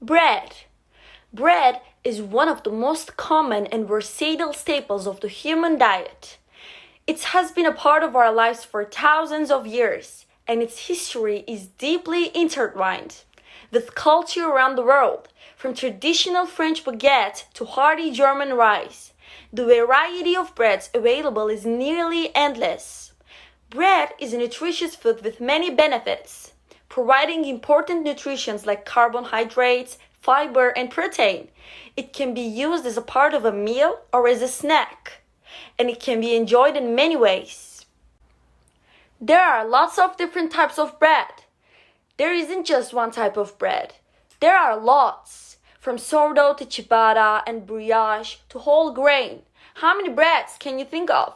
Bread. Bread is one of the most common and versatile staples of the human diet. It has been a part of our lives for thousands of years, and its history is deeply intertwined with culture around the world, from traditional French baguettes to hearty German ryes. The variety of breads available is nearly endless. Bread is a nutritious food with many benefits, providing important nutrients like carbohydrates, fibre, and protein. It can be used as a part of a meal or as a snack, and it can be enjoyed in many ways. There are lots of different types of bread. There isn't just one type of bread. There are lots, from sourdough to ciabatta and brioche to whole grain. How many breads can you think of?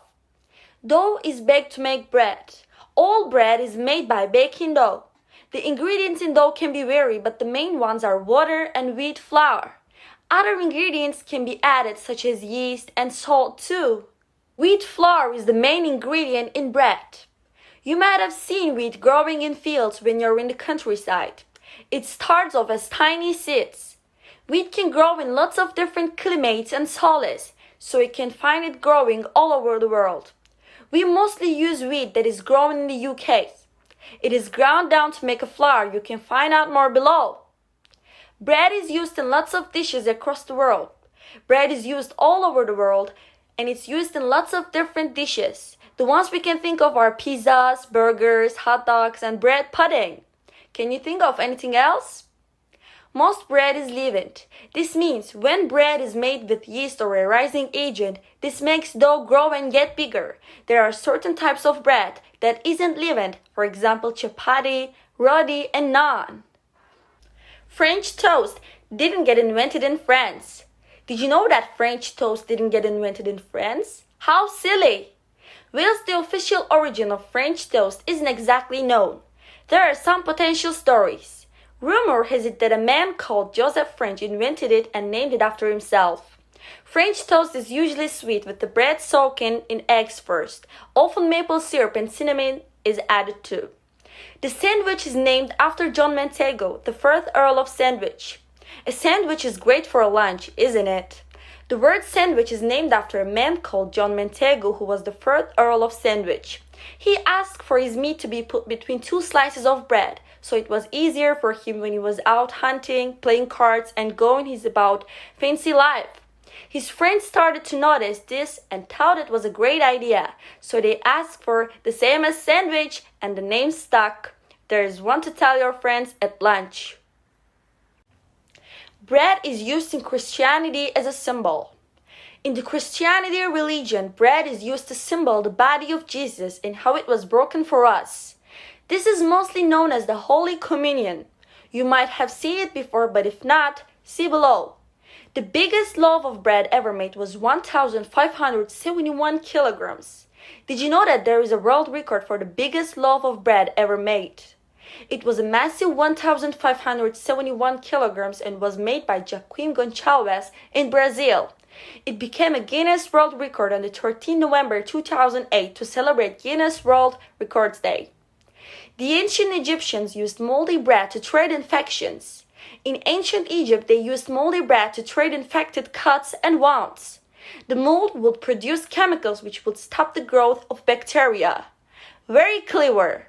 Dough is baked to make bread. All bread is made by baking dough. The ingredients in dough can be varied, but the main ones are water and wheat flour. Other ingredients can be added, such as yeast and salt too. Wheat flour is the main ingredient in bread. You might have seen wheat growing in fields when you're in the countryside. It starts off as tiny seeds. Wheat can grow in lots of different climates and soils, so you can find it growing all over the world. We mostly use wheat that is grown in the UK. It is ground down to make a flour. You can find out more below. Bread is used in lots of dishes across the world. Bread is used all over the world, and it's used in lots of different dishes. The ones we can think of are pizzas, burgers, hot dogs, and bread pudding. Can you think of anything else? Most bread is leavened. This means when bread is made with yeast or a rising agent, this makes dough grow and get bigger. There are certain types of bread that isn't leavened, for example chapati, roti, and naan. French toast didn't get invented in France. Did you know that French toast didn't get invented in France? How silly! Whilst the official origin of French toast isn't exactly known, there are some potential stories. Rumor has it that a man called Joseph French invented it and named it after himself. French toast is usually sweet with the bread soaking in eggs first. Often maple syrup and cinnamon is added too. The sandwich is named after John Montego, the 1st Earl of Sandwich. A sandwich is great for a lunch, isn't it? The word sandwich is named after a man called John Montego, who was the 1st Earl of Sandwich. He asked for his meat to be put between two slices of bread, so it was easier for him when he was out hunting, playing cards, and going his about fancy life. His friends started to notice this and thought it was a great idea, so they asked for the same as sandwich, and the name stuck. There is one to tell your friends at lunch. Bread is used in Christianity as a symbol. In the Christianity religion, bread is used to symbol the body of Jesus and how it was broken for us. This is mostly known as the Holy Communion. You might have seen it before, but if not, see below. The biggest loaf of bread ever made was 1,571 kilograms. Did you know that there is a world record for the biggest loaf of bread ever made? It was a massive 1,571 kilograms and was made by Joaquim Gonçalves in Brazil. It became a Guinness World Record on the 13th November 2008 to celebrate Guinness World Records Day. The ancient Egyptians used moldy bread to treat infections. In ancient Egypt, they used moldy bread to treat infected cuts and wounds. The mold would produce chemicals which would stop the growth of bacteria. Very clever!